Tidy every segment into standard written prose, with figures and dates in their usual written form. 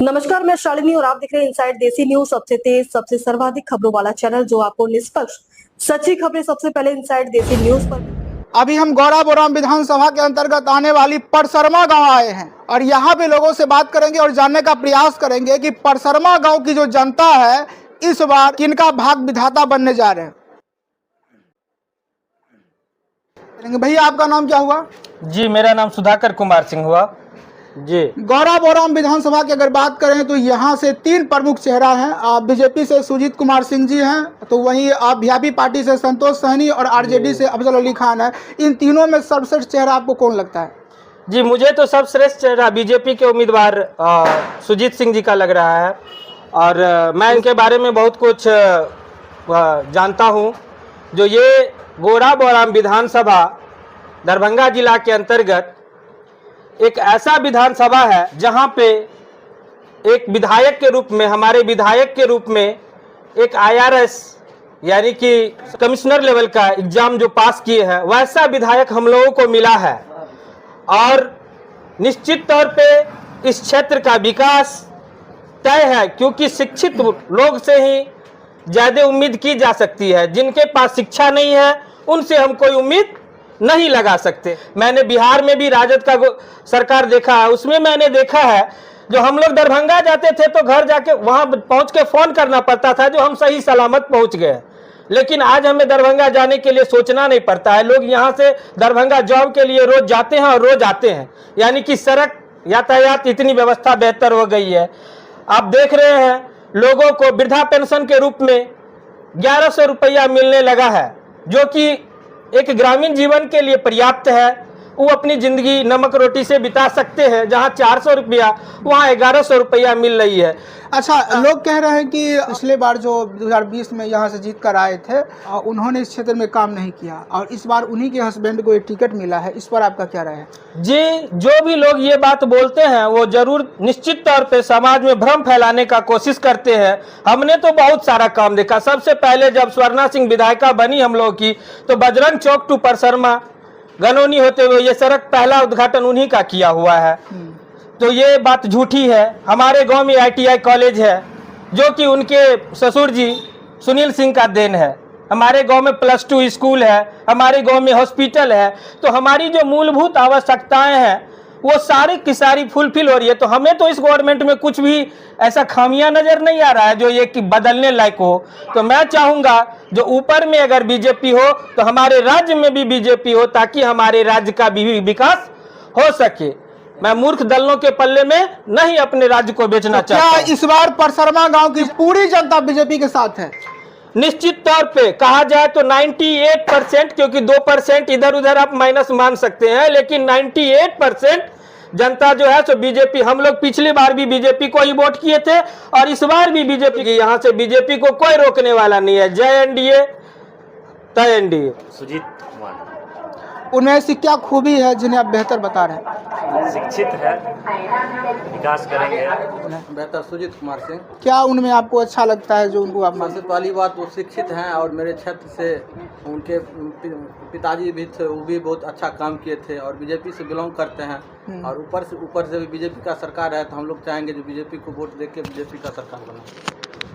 नमस्कार, मैं शालिनी और आप देख रहे हैं इनसाइड देसी न्यूज, सबसे तेज सबसे सर्वाधिक खबरों वाला चैनल जो आपको निष्पक्ष सच्ची खबरें सबसे पहले इनसाइड देसी न्यूज पर। अभी हम गौराबोराम विधानसभा के अंतर्गत आने वाली परसरमा गांव आए हैं और यहाँ पे लोगों से बात करेंगे और जानने का प्रयास करेंगे कि परसरमा गांव की जो जनता है इस बार किनका भाग विधाता बनने जा रहे हैं। भैया, आपका नाम क्या हुआ? जी, मेरा नाम सुधाकर कुमार सिंह हुआ। जी, गौराबोराम विधानसभा की अगर बात करें तो यहाँ से तीन प्रमुख चेहरा हैं। आप बीजेपी से सुजीत कुमार सिंह जी हैं, तो वहीं आप वीआईपी पार्टी से संतोष सहनी और आरजेडी से अफजल अली खान है। इन तीनों में सर्वश्रेष्ठ चेहरा आपको कौन लगता है? जी, मुझे तो सर्वश्रेष्ठ चेहरा बीजेपी के उम्मीदवार सुजीत सिंह जी का लग रहा है और मैं इनके बारे में बहुत कुछ जानता हूँ। जो ये गौराबोराम विधानसभा दरभंगा जिला के अंतर्गत एक ऐसा विधानसभा है जहां पे एक विधायक के रूप में, हमारे विधायक के रूप में एक आईआरएस यानी कि कमिश्नर लेवल का एग्जाम जो पास किए हैं वैसा विधायक हम लोगों को मिला है और निश्चित तौर पे इस क्षेत्र का विकास तय है, क्योंकि शिक्षित लोग से ही ज़्यादा उम्मीद की जा सकती है। जिनके पास शिक्षा नहीं है उनसे हम कोई उम्मीद नहीं लगा सकते। मैंने बिहार में भी राजद का सरकार देखा है, उसमें मैंने देखा है जो हम लोग दरभंगा जाते थे तो घर जाके वहां पहुंच के फोन करना पड़ता था जो हम सही सलामत पहुंच गए। लेकिन आज हमें दरभंगा जाने के लिए सोचना नहीं पड़ता है। लोग यहां से दरभंगा जॉब के लिए रोज जाते हैं और रोज आते हैं, यानी कि सड़क यातायात इतनी व्यवस्था बेहतर हो गई है। आप देख रहे हैं लोगों को वृद्धा पेंशन के रूप में 1100 रुपया मिलने लगा है, जो कि एक ग्रामीण जीवन के लिए पर्याप्त है। वो अपनी जिंदगी नमक रोटी से बिता सकते हैं, जहां 400 रुपया वहां 1100 रुपया मिल रही है। अच्छा, लोग कह रहे हैं कि पिछले बार जो 2020 में यहाँ से जीत कर आए थे उन्होंने इस क्षेत्र में काम नहीं किया और इस बार उन्हीं के हस्बैंड को एक टिकट मिला है। इस पर आपका क्या राय है? जी, जो भी लोग ये बात बोलते हैं वो जरूर निश्चित तौर पे समाज में भ्रम फैलाने का कोशिश करते हैं। हमने तो बहुत सारा काम देखा। सबसे पहले जब स्वर्णा सिंह विधायिका बनी हम लोग की, तो बजरंग चौक टू परसरमा गनौनी होते हुए ये सड़क पहला उद्घाटन उन्हीं का किया हुआ है। तो ये बात झूठी है। हमारे गांव में आईटीआई कॉलेज है जो कि उनके ससुर जी सुनील सिंह का देन है। हमारे गांव में +2 स्कूल है, हमारे गांव में हॉस्पिटल है। तो हमारी जो मूलभूत आवश्यकताएं हैं वो सारी की सारी फुलफिल हो रही है। तो हमें तो इस गवर्नमेंट में कुछ भी ऐसा खामियां नजर नहीं आ रहा है जो ये कि बदलने लायक हो। तो मैं चाहूंगा जो ऊपर में अगर बीजेपी हो तो हमारे राज्य में भी बीजेपी हो, ताकि हमारे राज्य का भी विकास हो सके। मैं मूर्ख दलों के पल्ले में नहीं अपने राज्य को बेचना चाहता। क्या इस बार परसरमा गांव की पूरी जनता बीजेपी के साथ है? निश्चित तौर पे कहा जाए तो 98%, क्योंकि 2% इधर उधर आप माइनस मान सकते हैं, लेकिन 98% जनता जो है सो बीजेपी। हम लोग पिछली बार भी बीजेपी को ही वोट किए थे और इस बार भी बीजेपी की। यहाँ से बीजेपी को कोई रोकने वाला नहीं है। जय एनडीए, तय एनडीए। सुजीत कुमार। उनमें ऐसी क्या खूबी है जिन्हें आप बेहतर बता रहे हैं? शिक्षित है, विकास करेंगे। बेहतर सुजीत कुमार सिंह। क्या उनमें आपको अच्छा लगता है जो उनको आप सबसे पहली बात वो शिक्षित हैं और मेरे क्षेत्र से उनके पिताजी भी थे, वो भी बहुत अच्छा काम किए थे और बीजेपी से बिलोंग करते हैं। और ऊपर से भी बीजेपी का सरकार है तो हम लोग चाहेंगे जो बीजेपी को वोट देके बीजेपी का सरकार बना।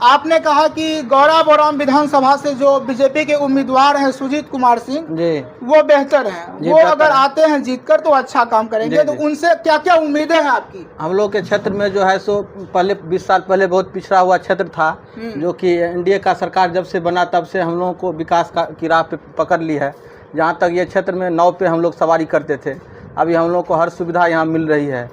आपने कहा कि गौराबोराम विधानसभा से जो बीजेपी के उम्मीदवार हैं सुजीत कुमार सिंह जी, वो बेहतर हैं। वो अगर आते हैं जीतकर तो अच्छा काम करेंगे। तो उनसे क्या क्या उम्मीदें हैं आपकी? हम लोग के क्षेत्र में जो है सो पहले 20 साल पहले बहुत पिछड़ा हुआ क्षेत्र था, जो कि एनडीए का सरकार जब से बना तब से हम लोगों को विकास की राह पे पकड़ ली है। जहाँ तक ये क्षेत्र में नाव पे हम लोग सवारी करते थे, अभी हम लोग को हर सुविधा यहाँ मिल रही है।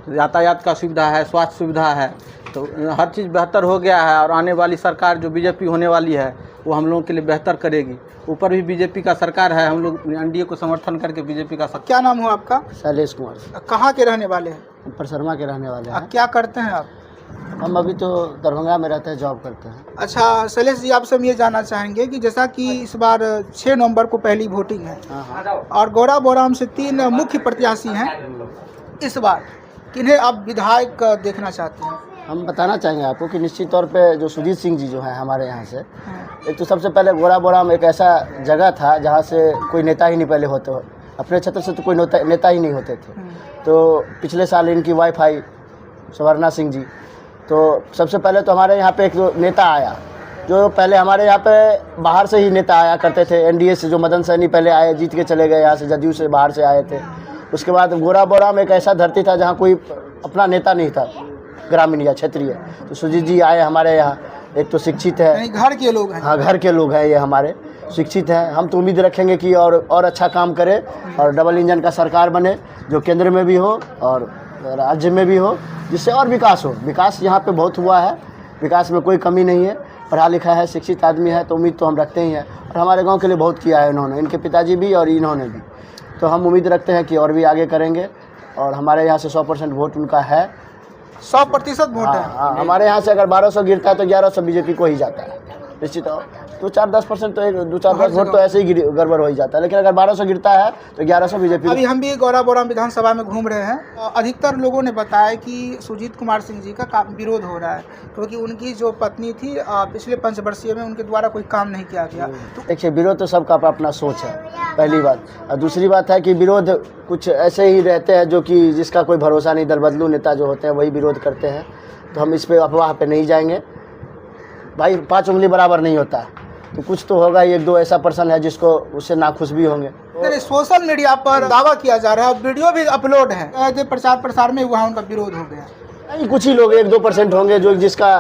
यातायात का सुविधा है, स्वास्थ्य सुविधा है, तो हर चीज़ बेहतर हो गया है। और आने वाली सरकार जो बीजेपी होने वाली है वो हम लोगों के लिए बेहतर करेगी। ऊपर भी बीजेपी का सरकार है, हम लोग एनडीए को समर्थन करके बीजेपी का सरकार। क्या नाम हुआ आपका? शैलेश कुमार। कहाँ के रहने वाले हैं? परसरमा के रहने वाले हैं। क्या करते हैं आप? हम अभी तो दरभंगा में रहते हैं, जॉब करते हैं। अच्छा शैलेश जी, आपसे हम ये जानना चाहेंगे कि जैसा कि इस बार 6 नवंबर को पहली वोटिंग है और गौराबोराम से 3 मुख्य प्रत्याशी हैं, इस बार किन्हें आप विधायक देखना चाहते हैं? हम बताना चाहेंगे आपको कि निश्चित तौर पे जो सुजीत सिंह जी जो हैं हमारे यहाँ से, एक तो सबसे पहले गौराबोराम एक ऐसा जगह था जहाँ से कोई नेता ही नहीं पहले होते, अपने क्षेत्र से तो कोई नेता ही नहीं होते थे। तो पिछले साल इनकी वाइफ आई स्वर्णा सिंह जी, तो सबसे पहले तो हमारे यहाँ पे एक नेता आया, जो पहले हमारे यहाँ पे बाहर से ही नेता आया करते थे। एनडीए से जो मदन सैनी पहले आए, जीत के चले गए यहाँ से, जदयू से बाहर से आए थे। उसके बाद गोराबोराम एक ऐसा धरती था जहाँ कोई अपना नेता नहीं था, ग्रामीण या क्षेत्रीय। तो सुजीत जी आए हमारे यहाँ, एक तो शिक्षित है, यानी घर के लोग हैं। हाँ घर के लोग हैं ये हमारे, शिक्षित हैं। हम तो उम्मीद रखेंगे कि और अच्छा काम करे और डबल इंजन का सरकार बने, जो केंद्र में भी हो और राज्य में भी हो, जिससे और विकास हो। विकास यहाँ पे बहुत हुआ है, विकास में कोई कमी नहीं है। पढ़ा लिखा है, शिक्षित आदमी है, तो उम्मीद तो हम रखते ही हैं। और हमारे गांव के लिए बहुत किया है इन्होंने, इनके पिताजी भी और इन्होंने भी। तो हम उम्मीद रखते हैं कि और भी आगे करेंगे। और हमारे यहाँ से 100% वोट उनका है, 100% वोट है। हाँ, हमारे यहाँ से अगर 1200 गिरता है तो 1100 बीजेपी को ही जाता है निश्चित। तो 4-10% तो 2-4 वोट तो ऐसे ही गड़बड़ हो ही जाता है, लेकिन अगर 1200 गिरता है तो 1100 बीजेपी। अभी हम भी गौराबोराम विधानसभा में घूम रहे हैं। अधिकतर लोगों ने बताया कि सुजीत कुमार सिंह जी का काफी विरोध हो रहा है, क्योंकि उनकी जो पत्नी थी पिछले पंचवर्षीय में उनके द्वारा कोई काम नहीं किया गया। तो देखिए, विरोध तो सबका अपना सोच है, पहली बात। और दूसरी बात है कि विरोध कुछ ऐसे ही रहते हैं जो कि जिसका कोई भरोसा नहीं, दल बदलू नेता जो होते हैं वही विरोध करते हैं। तो हम इस पे अफवाह पे नहीं जाएंगे भाई, 5 उंगली बराबर नहीं होता है, तो कुछ तो होगा। 1-2 ऐसा पर्सन है जिसको उससे नाखुश भी होंगे। सोशल मीडिया पर दावा किया जा रहा है, वीडियो भी अपलोड है, जो प्रचार प्रसार में वहाँ उनका विरोध हो गया। नहीं, कुछ ही लोग 1-2% होंगे जो जिसका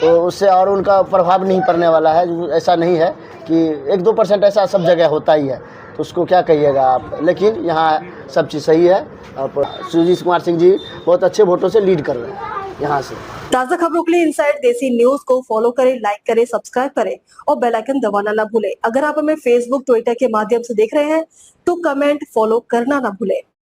उससे और उनका प्रभाव नहीं पड़ने वाला है। ऐसा नहीं है कि 1-2% ऐसा सब जगह होता ही है, तो उसको क्या कहिएगा आप। लेकिन यहाँ सब चीज़ सही है और सुजीत कुमार सिंह जी बहुत अच्छे वोटों से लीड कर रहे हैं यहाँ से। ताज़ा खबरों के लिए इनसाइड देसी न्यूज को फॉलो करें, लाइक करें, सब्सक्राइब करें और बेल आइकन दबाना ना भूलें। अगर आप हमें फेसबुक, ट्विटर के माध्यम से देख रहे हैं तो कमेंट, फॉलो करना ना भूलें।